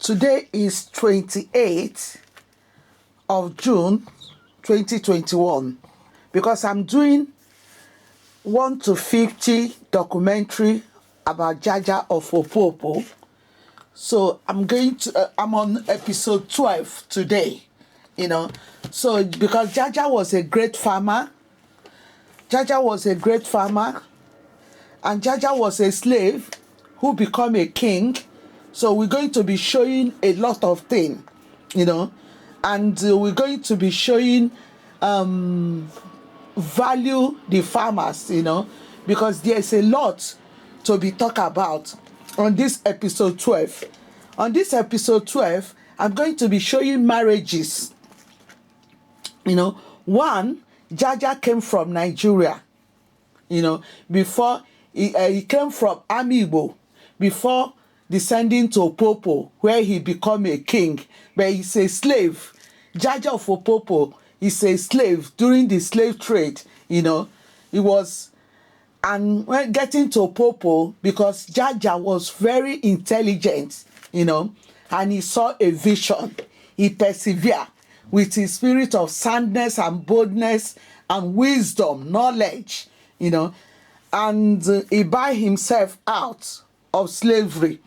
Today is 28th of June 2021 because I'm doing 1 to 50 documentary about JAJA of Opobo. So I'm on episode 12 today, So because JAJA was a great farmer, and JAJA was a slave who became a king. So we're going to be showing a lot of things, and we're going to be showing value the farmers, because there's a lot to be talked about on this episode 12. On this episode 12, I'm going to be showing marriages. One, JAJA came from Nigeria, before he came from inAMAIGBO, before descending to Opobo, where he became a king, but he's a slave. JAJA of Opobo is a slave during the slave trade, He was, and when getting to Opobo, because JAJA was very intelligent, and he saw a vision, he persevered with his spirit of soundness and boldness and wisdom, knowledge, and he buy himself out of slavery,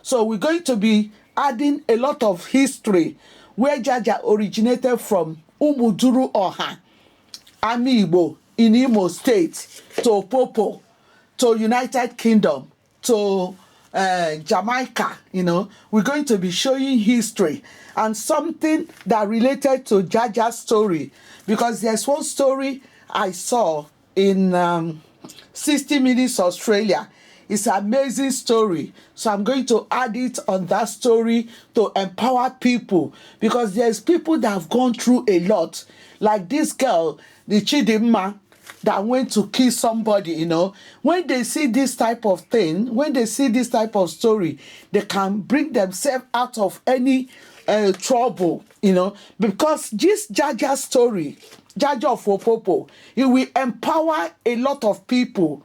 So we're going to be adding a lot of history where JAJA originated from Umuduru Oha, inAMAIGBO in Imo State, to Opobo, to United Kingdom, to Jamaica, We're going to be showing history and something that related to JAJA's story, because there's one story I saw in 60 Minutes Australia. It's an amazing story. So I'm going to add it on that story to empower people, because there's people that have gone through a lot. Like this girl, the Chidimma, that went to kill somebody, When they see this type of thing, when they see this type of story, they can bring themselves out of any trouble, Because this JAJA story, JAJA of Opobo, it will empower a lot of people,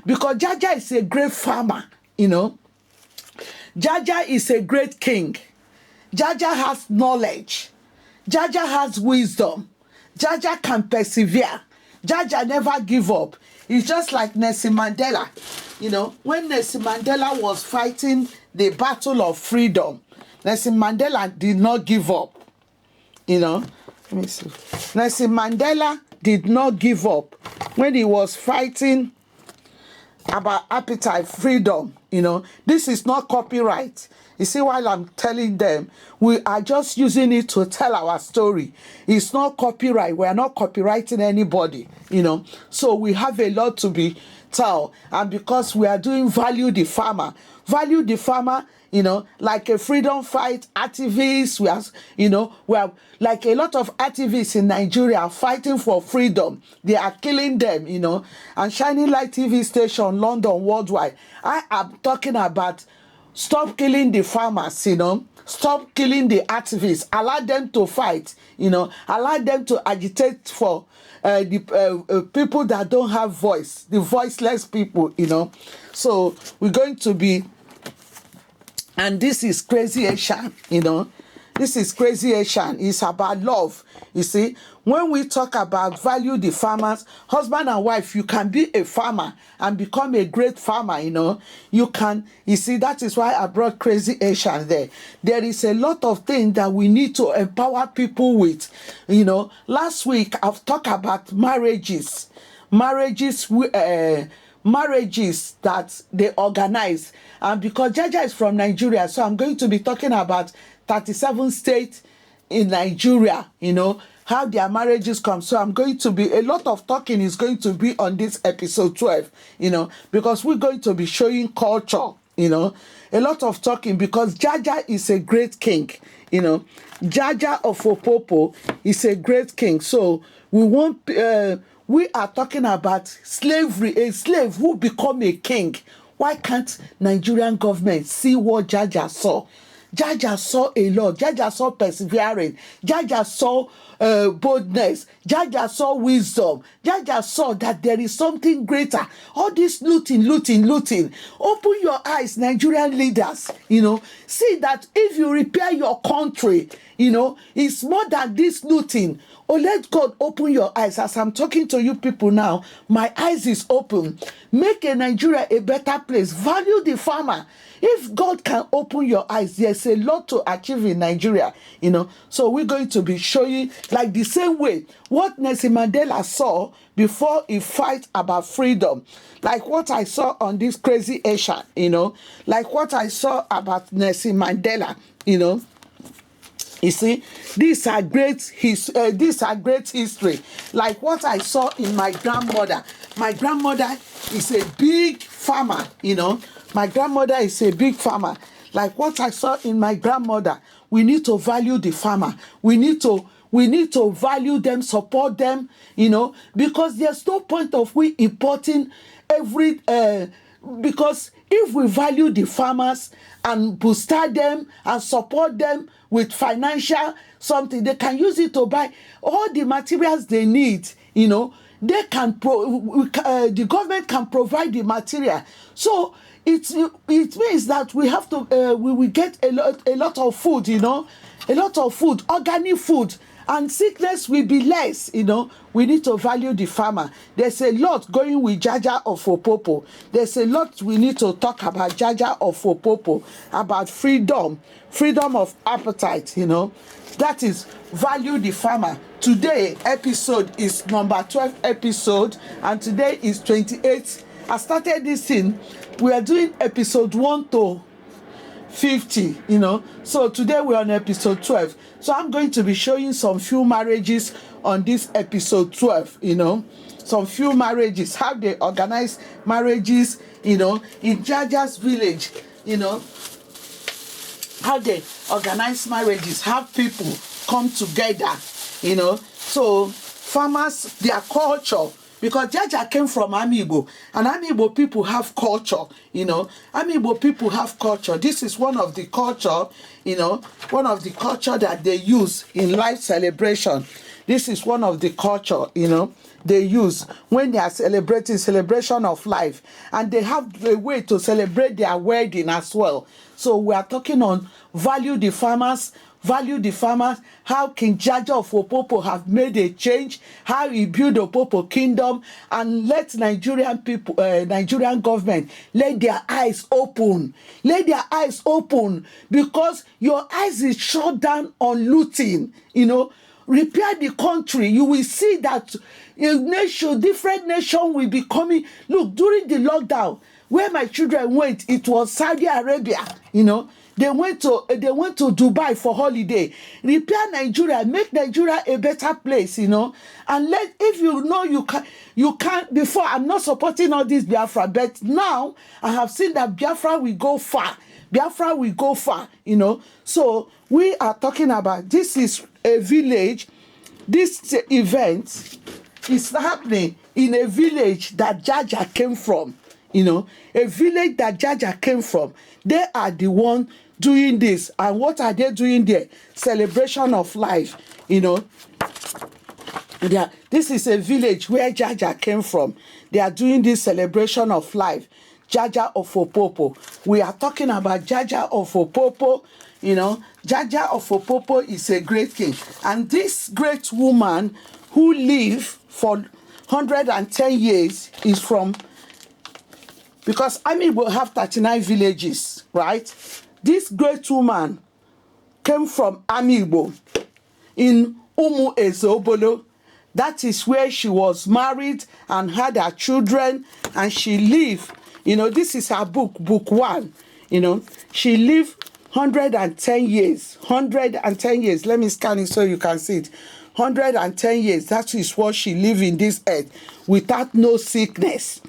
because JAJA is a great farmer, JAJA is a great king. JAJA has knowledge. JAJA has wisdom. JAJA can persevere. JAJA never give up. It's just like Nelson Mandela. When Nelson Mandela was fighting the battle of freedom, Nelson Mandela did not give up. Let me see. Nelson Mandela did not give up when he was fighting about appetite, freedom. This is not copyright. You see, while I'm telling them, we are just using it to tell our story. It's not copyright. We are not copyrighting anybody, So we have a lot to be tell. And because we are doing value the farmer, like a freedom fight activists, we are like a lot of activists in Nigeria are fighting for freedom. They are killing them, And Shining Light TV station, London, worldwide, I am talking about stop killing the farmers, Stop killing the activists. Allow them to fight, Allow them to agitate for the people that don't have voice, the voiceless people, So we're going to be, and this is Crazy Asian, This is Crazy Asian. It's about love. You see, when we talk about value the farmers, husband and wife, you can be a farmer and become a great farmer, You can, that is why I brought Crazy Asian there. There is a lot of things that we need to empower people with. Last week I've talked about marriages that they organize. And because JAJA is from Nigeria, so I'm going to be talking about 37 states in Nigeria, how their marriages come. So I'm going to be, a lot of talking is going to be on this episode 12, because we're going to be showing culture, a lot of talking, because JAJA is a great king, JAJA of Opobo is a great king. So we are talking about slavery, a slave who become a king. Why can't Nigerian government see what JAJA saw? Jaja saw a lot. Jaja saw persevering. Jaja saw boldness. Jaja saw wisdom. Jaja saw that there is something greater. All this looting. Open your eyes, Nigerian leaders. See that if you repair your country, it's more than this looting. Oh, let God open your eyes. As I'm talking to you people now, my eyes is open. Make a Nigeria a better place. Value the farmer. If God can open your eyes, there's a lot to achieve in Nigeria, So we're going to be showing, like the same way, what Nelson Mandela saw before he fight about freedom. Like what I saw on this crazy Asian, Like what I saw about Nelson Mandela, You see, these are great history. Like what I saw in my grandmother. My grandmother is a big farmer, My grandmother is a big farmer. Like what I saw in my grandmother. We need to value the farmer. We need to value them, support them, because there's no point of we importing because if we value the farmers and booster them and support them with financial something, they can use it to buy all the materials they need, they can the government can provide the material. So it means that we have to we will get a lot of food, a lot of food, organic food, and sickness will be less. We need to value the farmer. There's a lot going with JAJA of Opobo. There's a lot we need to talk about JAJA of Opobo, about freedom of appetite. That is value the farmer. Today episode is number 12 episode, and today is 28. I started this thing. We are doing episode 1 to 50, So today we're on episode 12. So I'm going to be showing some few marriages on this episode 12, Some few marriages, how they organize marriages, in Jaja's village, How they organize marriages, how people come together, So farmers, their culture. Because Jaja came from inAMAIGBO, and inAMAIGBO people have culture, inAMAIGBO people have culture. This is one of the culture, one of the culture that they use in life celebration. This is one of the culture, they use when they are celebrating celebration of life. And they have a way to celebrate their wedding as well. So we are talking on value the farmers, how King JAJA of Opobo have made a change, how he built the Opobo kingdom, and let Nigerian people, Nigerian government, let their eyes open. Let their eyes open, because your eyes is shut down on looting, Repair the country. You will see that different nation will be coming. Look, during the lockdown, where my children went, it was Saudi Arabia, They went to Dubai for holiday. Repair Nigeria, make Nigeria a better place, And if you can't. Before, I'm not supporting all this Biafra, but now I have seen that Biafra will go far. So we are talking about, this is a village. This event is happening in a village that Jaja came from. A village that Jaja came from. They are the one doing this. And what are they doing there? Celebration of life. This is a village where Jaja came from. They are doing this celebration of life. JAJA of Opobo. We are talking about JAJA of Opobo. JAJA of Opobo is a great king. And this great woman who lived for 110 years is from, because inAMAIGBO have 39 villages, right? This great woman came from inAMAIGBO in Ezobolo. That is where she was married and had her children, and she lived. This is her book 1. She lived 110 years. 110 years. Let me scan it so you can see it. 110 years. That is what she lived in this earth without no sickness.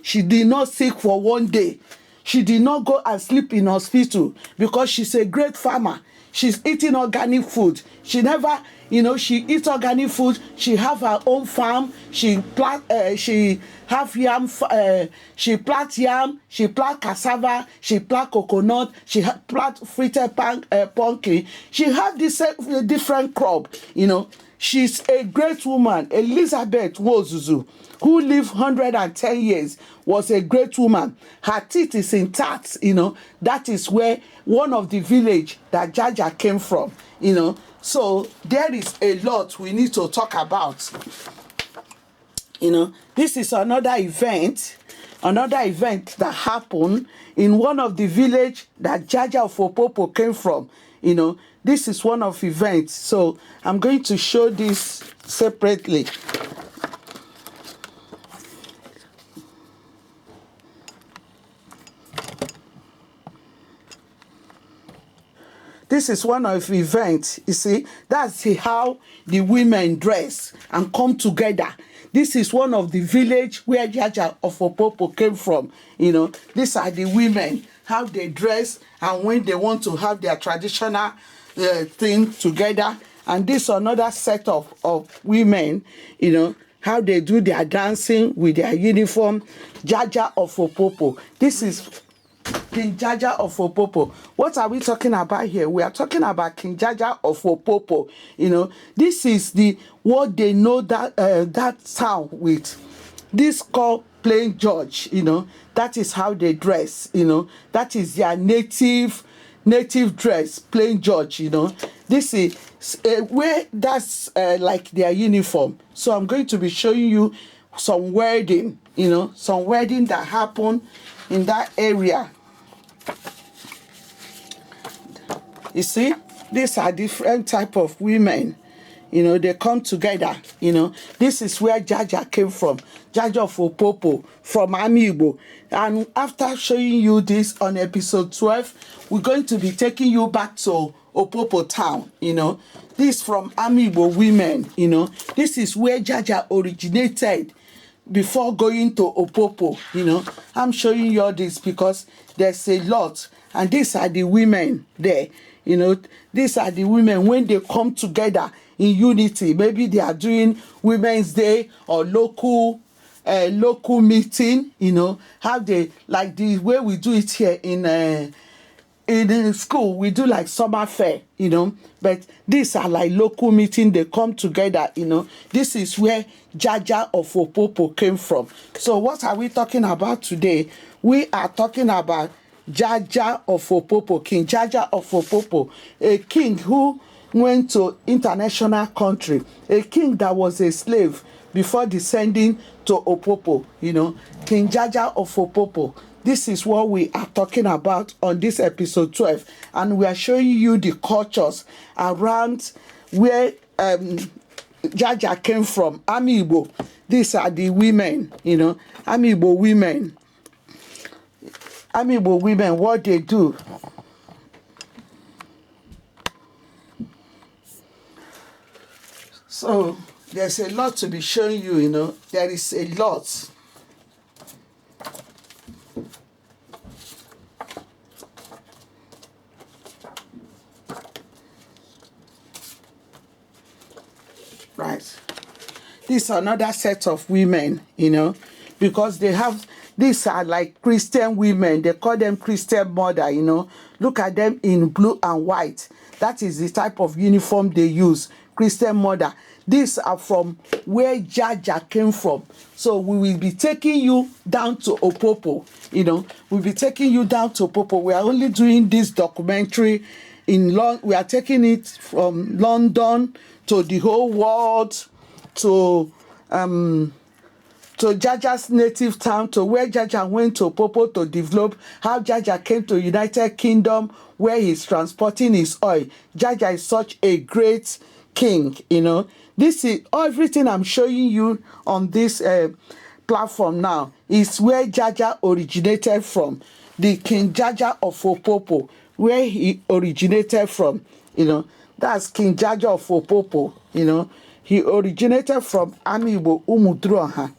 She did not sick for one day. She did not go and sleep in hospital because she's a great farmer. She's eating organic food. She never, she eats organic food. She have her own farm. She have yam. She plant yam. She plant cassava. She plant coconut. She plant frited pumpkin. She have this different crop. She's a great woman. Elizabeth Wozuzu, who lived 110 years, was a great woman. Her teeth is intact. That is where one of the village that Jaja came from. So there is a lot we need to talk about. This is another event that happened in one of the village that JAJA of Opobo came from. This is one of events. So I'm going to show this separately. This is one of the events. You see, that's how the women dress and come together. This is one of the village where JAJA of Opobo came from. These are the women, how they dress, and when they want to have their traditional thing together. And this another set of women, how they do their dancing with their uniform. JAJA of Opobo. This is King JAJA of Opobo. What are we talking about here? We are talking about King JAJA of Opobo. This is what they know that town with. This called plain George. That is how they dress. That is their native dress, plain George. This is where that's like their uniform. So I'm going to be showing you some wedding. Some wedding that happened in that area. You see, these are different type of women. They come together. This is where JAJA came from. JAJA of Opobo from inAMAIGBO. And after showing you this on episode 12, we're going to be taking you back to Opobo town. This from inAMAIGBO women. This is where JAJA originated before going to Opobo. I'm showing you all this because there's a lot. And these are the women there. These are the women when they come together in unity. Maybe they are doing Women's Day or local meeting. How they, like the way we do it here in school, we do like summer fair. But these are like local meeting. They come together. This is where JAJA of Opobo came from. So what are we talking about today? We are talking about JAJA of Opobo, King JAJA of Opobo, a king who went to international country, a king that was a slave before descending to Opobo. King JAJA of Opobo. This is what we are talking about on this episode 12, and we are showing you the cultures around where JAJA came from. inAMAIGBO. These are the women. inAMAIGBO women. inAMAIGBO women, what they do. So there's a lot to be showing you. There is a lot. Right. This is another set of women, because they have, these are like Christian women. They call them Christian mother, Look at them in blue and white. That is the type of uniform they use, Christian mother. These are from where JAJA came from. So we will be taking you down to Opobo. We'll be taking you down to Opobo. We are only doing this documentary in London. We are taking it from London to the whole world, to JAJA's native town, to where JAJA went to Opobo to develop, how JAJA came to United Kingdom, where he's transporting his oil. JAJA is such a great king. This is everything I'm showing you on this platform now is where JAJA originated from. The King JAJA of Opobo, where he originated from. That's King JAJA of Opobo. He originated from inAMAIGBO Umudroha.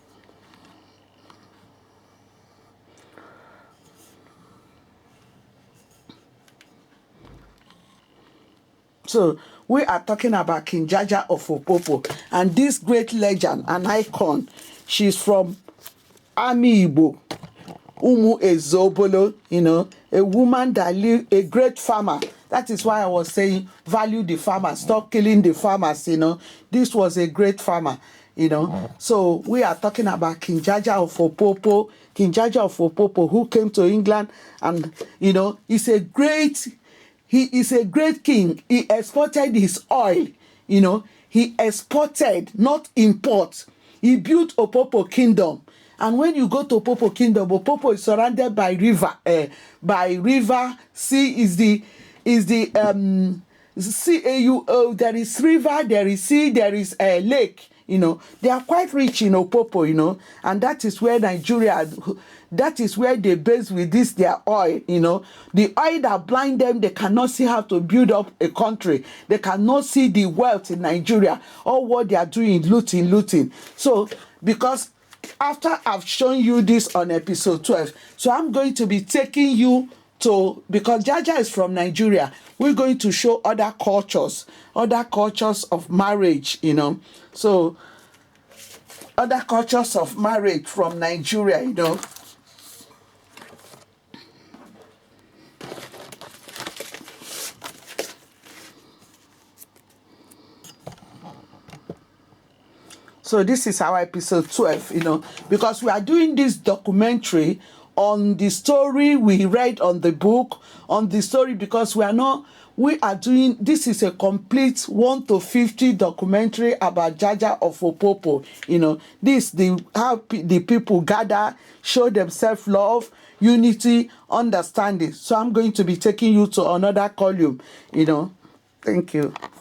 So we are talking about King Jaja of Opobo, and this great legend, an icon. She's from inAMAIGBO, Umu Ezobolo, a woman that lived, a great farmer. That is why I was saying value the farmer, stop killing the farmers. This was a great farmer. So we are talking about King Jaja of Opobo. King Jaja of Opobo, who came to England, and he's a great. He is a great king. He exported his oil. He exported, not import. He built Opobo Kingdom. And when you go to Opobo Kingdom, Opobo is surrounded by river. Sea is the there is river, there is sea, there is a lake. They are quite rich in Opobo, and that is where Nigeria, that is where they base with this their oil. The oil that blind them, they cannot see how to build up a country. They cannot see the wealth in Nigeria. All what they are doing, looting. So because after I've shown you this on episode 12, so I'm going to be taking you to, because Jaja is from Nigeria, we're going to show other cultures of marriage, So other cultures of marriage from Nigeria, So this is our episode 12, because we are doing this documentary on the story we read on the book, on the story, because we are doing, this is a complete 1 to 50 documentary about Jaja of Opobo. This, how the people gather, show themselves love, unity, understanding. So I'm going to be taking you to another column, Thank you.